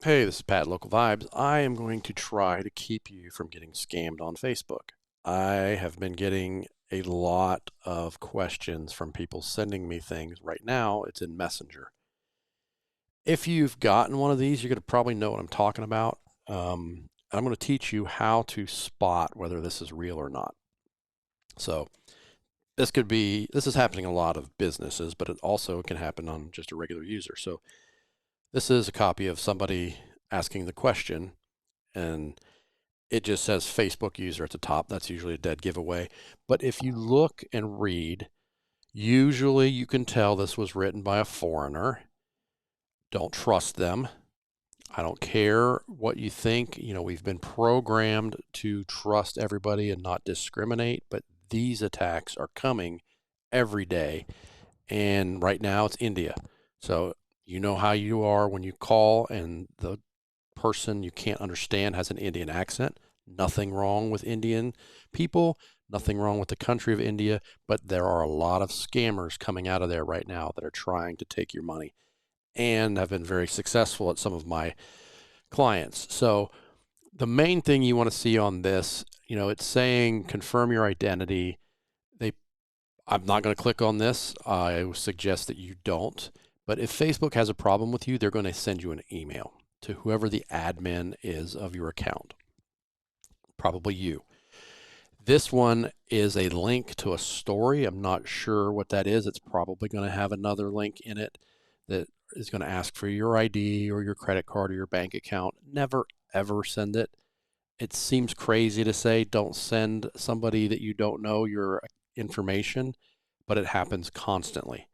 Hey, this is Pat Local Vibes. I am going to try to keep you from getting scammed on Facebook. I have been getting a lot of questions from people sending me things. Right now, it's in Messenger. If you've gotten one of these, you're going to probably know what I'm talking about. I'm going to teach you how to spot whether this is real or not. So, this is happening in a lot of businesses, but it also can happen on just a regular user. So, this is a copy of somebody asking the question, and it just says Facebook user at the top. That's usually a dead giveaway. But if you look and read, usually you can tell this was written by a foreigner. Don't trust them. I don't care what you think. We've been programmed to trust everybody and not discriminate, but these attacks are coming every day. And right now it's India. So you know how you are when you call and the person you can't understand has an Indian accent. Nothing wrong with Indian people, nothing wrong with the country of India, but there are a lot of scammers coming out of there right now that are trying to take your money and have been very successful at some of my clients. So the main thing you want to see on this, it's saying confirm your identity. They I'm not going to click on this. I suggest that you don't. But if Facebook has a problem with you, they're going to send you an email to whoever the admin is of your account, probably you. This one is a link to a story. I'm not sure what that is. It's probably going to have another link in it that is going to ask for your ID or your credit card or your bank account. Never, ever send it. It seems crazy to say don't send somebody that you don't know your information, but it happens constantly.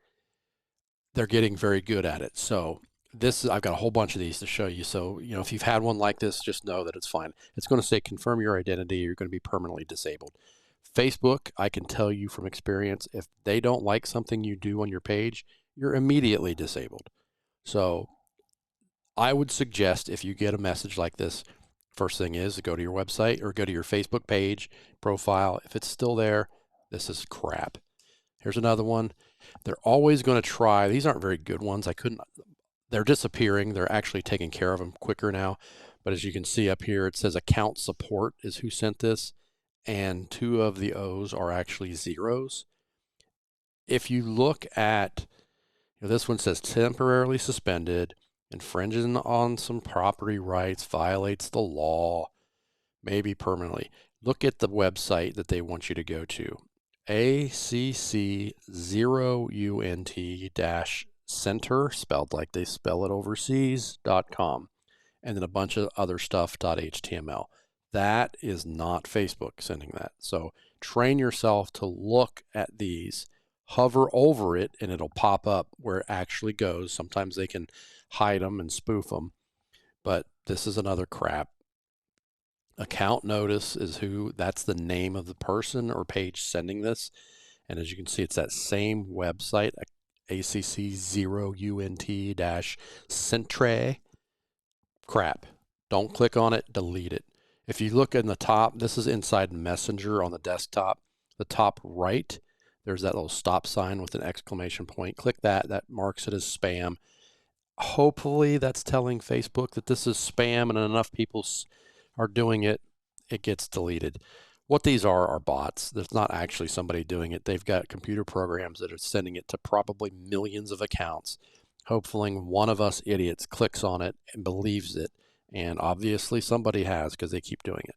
They're getting very good at it. So I've got a whole bunch of these to show you. So, if you've had one like this, just know that it's fine. It's going to say confirm your identity. You're going to be permanently disabled. Facebook, I can tell you from experience, if they don't like something you do on your page, you're immediately disabled. So I would suggest if you get a message like this, first thing is to go to your website or go to your Facebook page profile. If it's still there, this is crap. Here's another one. They're always going to try. These aren't very good ones. They're disappearing. They're actually taking care of them quicker now. But as you can see up here, it says account support is who sent this. And two of the O's are actually zeros. If you look at, this one says temporarily suspended, infringing on some property rights, violates the law, maybe permanently. Look at the website that they want you to go to. ACC0UNT-center, spelled like they spell it overseas.com, and then a bunch of other stuff.html. That is not Facebook sending that. So train yourself to look at these, hover over it, and it'll pop up where it actually goes. Sometimes they can hide them and spoof them, but this is another crap. Account notice is that's the name of the person or page sending this. And as you can see, it's that same website, ACC0UNT-Centre. Crap. Don't click on it, delete it. If you look in the top, this is inside Messenger on the desktop. The top right, there's that little stop sign with an exclamation point. Click that. That marks it as spam. Hopefully that's telling Facebook that this is spam and enough people are doing it, it gets deleted. What these are bots. There's not actually somebody doing it. They've got computer programs that are sending it to probably millions of accounts. Hopefully one of us idiots clicks on it and believes it. And obviously somebody has, because they keep doing it.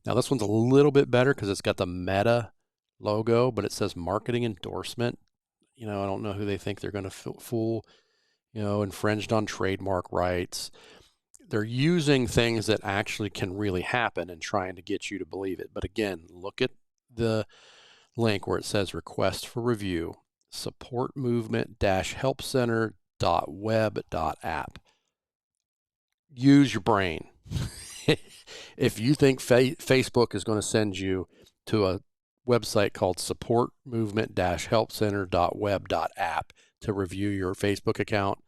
Now this one's a little bit better because it's got the Meta logo, but it says marketing endorsement. I don't know who they think they're going to fool. Infringed on trademark rights. They're using things that actually can really happen and trying to get you to believe it. But again, look at the link where it says request for review, support movement-helpcenter.web.app. Use your brain. If you think Facebook is going to send you to a website called support movement-helpcenter.web.app to review your Facebook account,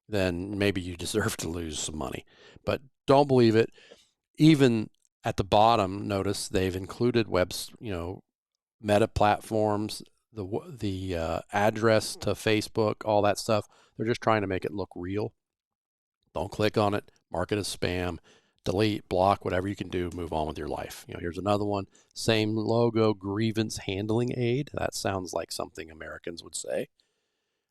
then maybe you deserve to lose some money. But don't believe it. Even at the bottom, notice they've included Meta platforms, the address to Facebook, all that stuff. They're just trying to make it look real. Don't click on it. Mark it as spam, delete, block, whatever you can do, move on with your life. Here's another one. Same logo, grievance handling aid. That sounds like something Americans would say.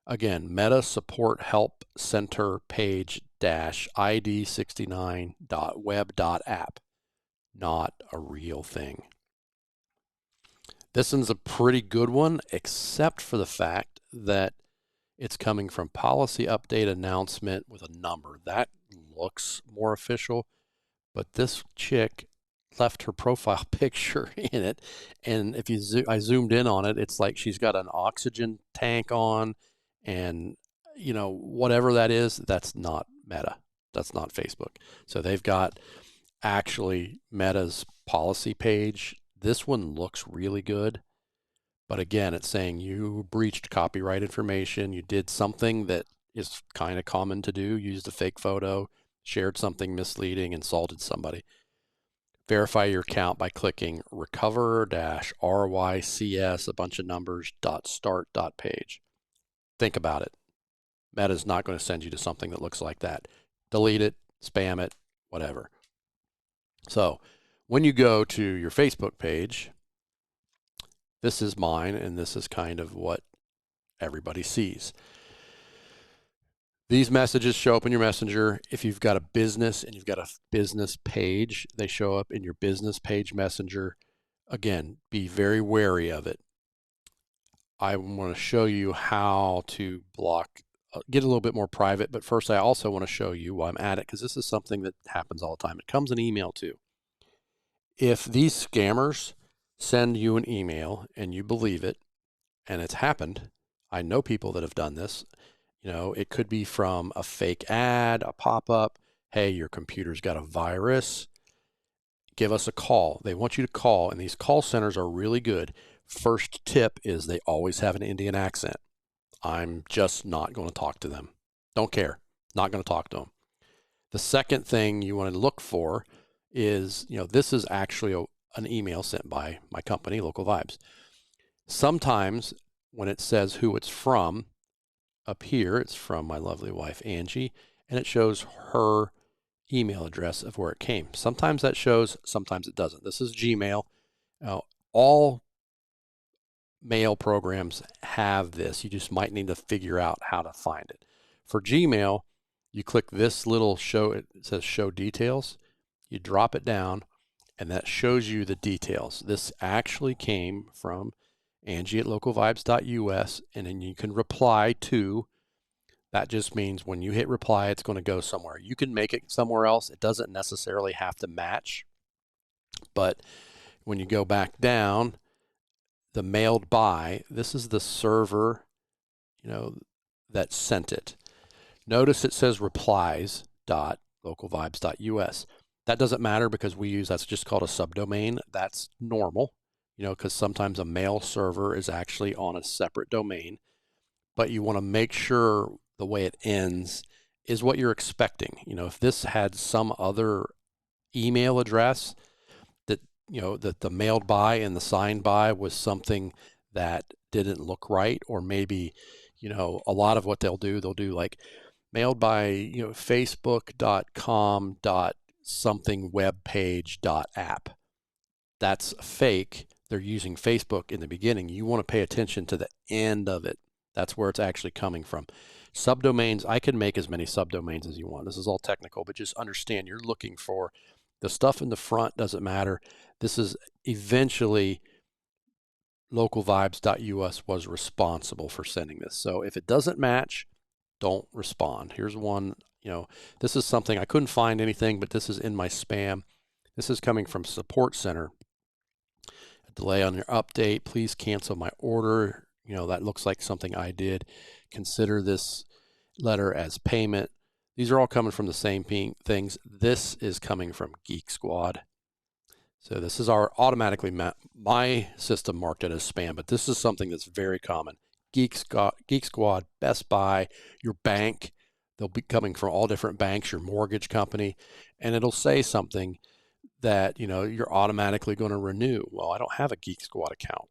Again, Meta Support Help Center page id69.web.app. Not a real thing. This one's a pretty good one, except for the fact that it's coming from policy update announcement with a number. That looks more official, but this chick left her profile picture in it. And if I zoomed in on it, it's like she's got an oxygen tank on, and whatever that is, that's not Meta. That's not Facebook. So they've got actually Meta's policy page. This one looks really good. But again, it's saying you breached copyright information. You did something that is kind of common to do, used a fake photo, shared something misleading, insulted somebody. Verify your account by clicking recover-rycs, a bunch of numbers, .start.page. Think about it. Meta's not going to send you to something that looks like that. Delete it, spam it, whatever. So when you go to your Facebook page, this is mine, and this is kind of what everybody sees. These messages show up in your messenger. If you've got a business and you've got a business page, they show up in your business page messenger. Again, be very wary of it. I want to show you how to block, get a little bit more private, but first I also want to show you while I'm at it, because this is something that happens all the time. It comes in email too. If these scammers send you an email and you believe it, and it's happened, I know people that have done this. It could be from a fake ad, a pop-up. Hey, your computer's got a virus. Give us a call. They want you to call, and these call centers are really good. First tip is they always have an Indian accent. I'm just not going to talk to them. Don't care. Not going to talk to them. The second thing you want to look for is, this is actually an email sent by my company, Local Vibes. Sometimes when it says who it's from, up here, it's from my lovely wife, Angie, and it shows her email address of where it came. Sometimes that shows, sometimes it doesn't. This is Gmail. Now, all mail programs have this. You just might need to figure out how to find it. For Gmail, you click this little show, it says show details. You drop it down, and that shows you the details. This actually came from Angie at localvibes.us, and then you can reply to. That just means when you hit reply, it's going to go somewhere. You can make it somewhere else. It doesn't necessarily have to match. But when you go back down, the mailed by, this is the server, that sent it. Notice it says replies.localvibes.us. That doesn't matter because that's just called a subdomain. That's normal, because sometimes a mail server is actually on a separate domain. But you want to make sure the way it ends is what you're expecting. If this had some other email address that, that the mailed by and the signed by was something that didn't look right, or maybe, a lot of what they'll do like mailed by, facebook.com something webpage.app. That's fake. They're using Facebook in the beginning. You want to pay attention to the end of it. That's where it's actually coming from. Subdomains, I can make as many subdomains as you want. This is all technical, but just understand you're looking for the stuff in the front. Doesn't matter. This is eventually localvibes.us was responsible for sending this. So if it doesn't match, don't respond. Here's one, this is something I couldn't find anything, but this is in my spam. This is coming from Support Center. A delay on your update. Please cancel my order. That looks like something I did. Consider this letter as payment. These are all coming from the same things. This is coming from Geek Squad. So this is our automatically, my system marked it as spam, but this is something that's very common. Geek Squad, Best Buy, your bank. They'll be coming from all different banks, your mortgage company, and it'll say something that, you're automatically going to renew. Well, I don't have a Geek Squad account.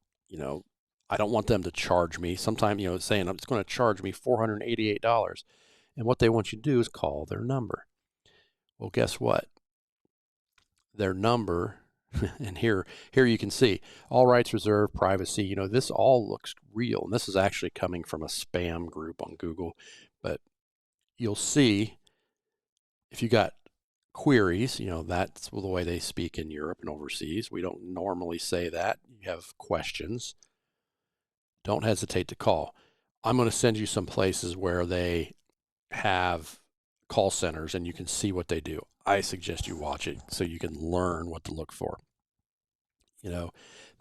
I don't want them to charge me. Sometimes, saying it's going to charge me $488. And what they want you to do is call their number. Well, guess what? Their number, and here you can see all rights reserved, privacy. This all looks real, and this is actually coming from a spam group on Google. But you'll see if you got queries, that's the way they speak in Europe and overseas. We don't normally say that. You have questions, don't hesitate to call. I'm going to send you some places where they have call centers and you can see what they do. I suggest you watch it so you can learn what to look for.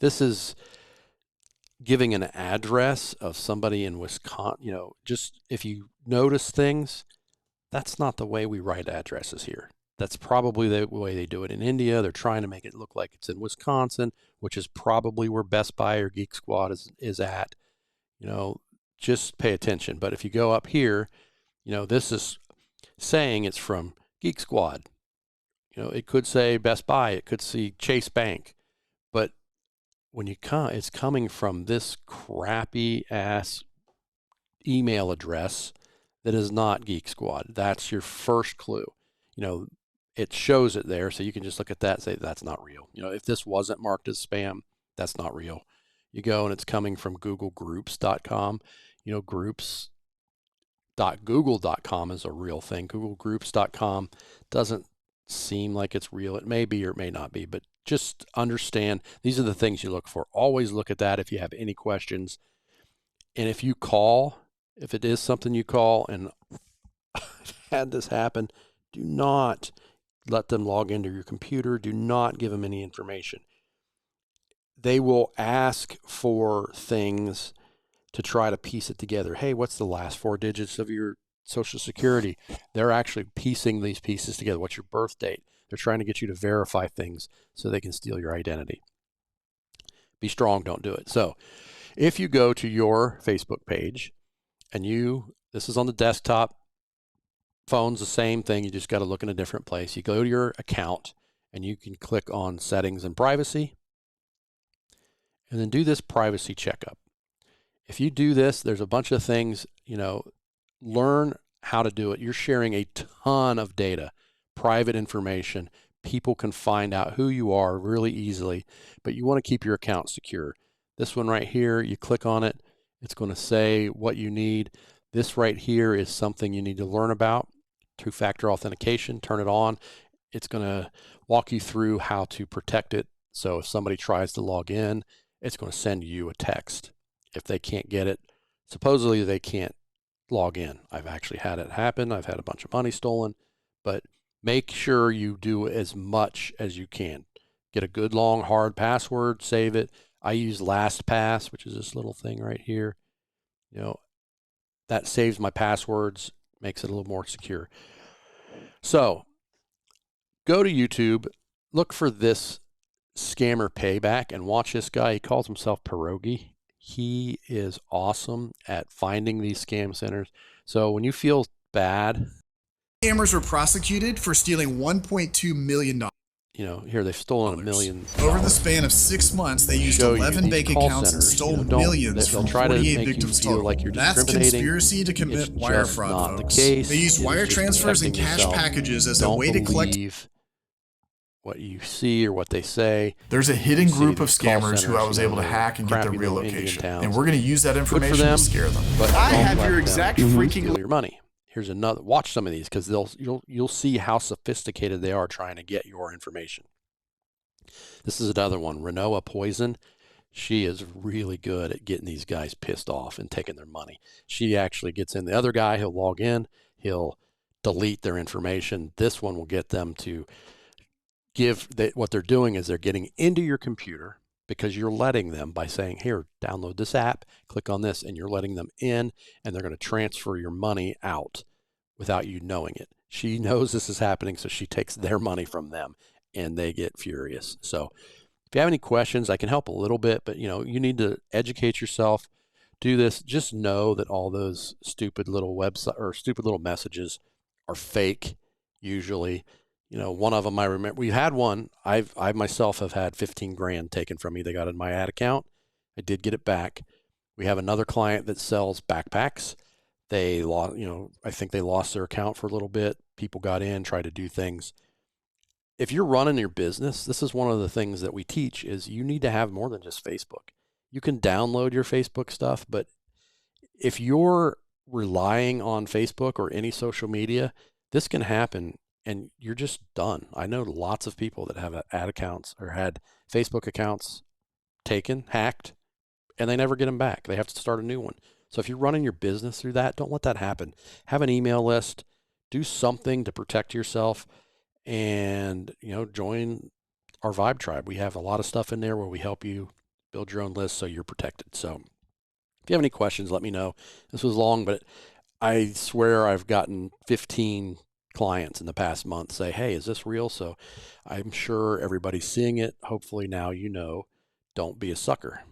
This is giving an address of somebody in Wisconsin. Just if you notice things, that's not the way we write addresses here. That's probably the way they do it in India. They're trying to make it look like it's in Wisconsin, which is probably where Best Buy or Geek Squad is at. Just pay attention. But if you go up here, this is saying it's from Geek Squad. It could say Best Buy. It could say Chase Bank. But when it's coming from this crappy ass email address that is not Geek Squad. That's your first clue. It shows it there, so you can just look at that and say that's not real. If this wasn't marked as spam, that's not real. You go and it's coming from googlegroups.com. Groups.google.com is a real thing. Googlegroups.com doesn't seem like it's real. It may be or it may not be, but just understand these are the things you look for. Always look at that if you have any questions. And if you call, if it is something you call, and I've had this happen, do not let them log into your computer. Do not give them any information. They will ask for things to try to piece it together. Hey, what's the last 4 digits of your Social Security? They're actually piecing these pieces together. What's your birth date? They're trying to get you to verify things so they can steal your identity. Be strong, don't do it. So if you go to your Facebook page and this is on the desktop, phone's the same thing. You just got to look in a different place. You go to your account and you can click on settings and privacy and then do this privacy checkup. If you do this, there's a bunch of things, learn how to do it. You're sharing a ton of data, private information. People can find out who you are really easily, but you want to keep your account secure. This one right here, you click on it, it's going to say what you need. This right here is something you need to learn about. Two-factor authentication, turn it on. It's going to walk you through how to protect it. So if somebody tries to log in, it's going to send you a text. If they can't get it, supposedly they can't log in. I've actually had it happen. I've had a bunch of money stolen, but make sure you do as much as you can. Get a good long hard password, save it. I use LastPass, which is this little thing right here. That saves my passwords, makes it a little more secure. So go to YouTube, look for this scammer payback and watch this guy. He calls himself Pierogi. He is awesome at finding these scam centers. So when you feel bad, scammers were prosecuted for stealing $1.2 million. Here they've stolen $1 million. Over the span of 6 months, they used 11 bank accounts and stole millions from 48 victims total. Like you're That's conspiracy to commit wire fraud, not folks. The case. They used wire transfers and cash packages as a way to collect. What you see or what they say. There's a hidden group of scammers who I was able to hack and get their real location, and we're going to use that information to scare them. But I have your exact freaking steal your money. Here's another. Watch some of these because you'll see how sophisticated they are trying to get your information. This is another one. Renoa Poison. She is really good at getting these guys pissed off and taking their money. She actually gets in. The other guy, he'll log in, he'll delete their information. This one will get them to what they're doing is they're getting into your computer because you're letting them by saying, here, download this app, click on this, and you're letting them in, and they're going to transfer your money out without you knowing it. She knows this is happening, so she takes their money from them, and they get furious. So if you have any questions, I can help a little bit, but you need to educate yourself. Do this. Just know that all those stupid little website or stupid little messages are fake usually. One of them I remember, we had one, I myself have had 15 grand taken from me. They got in my ad account. I did get it back. We have another client that sells backpacks. They lost, I think they lost their account for a little bit. People got in, tried to do things. If you're running your business, this is one of the things that we teach is you need to have more than just Facebook. You can download your Facebook stuff, but if you're relying on Facebook or any social media, this can happen and you're just done. I know lots of people that have ad accounts or had Facebook accounts taken, hacked, and they never get them back. They have to start a new one. So if you're running your business through that, don't let that happen. Have an email list, do something to protect yourself, and join our Vibe Tribe. We have a lot of stuff in there where we help you build your own list so you're protected. So if you have any questions, let me know. This was long, but I swear I've gotten 15 clients in the past month say, hey, is this real? So I'm sure everybody's seeing it. Hopefully now don't be a sucker.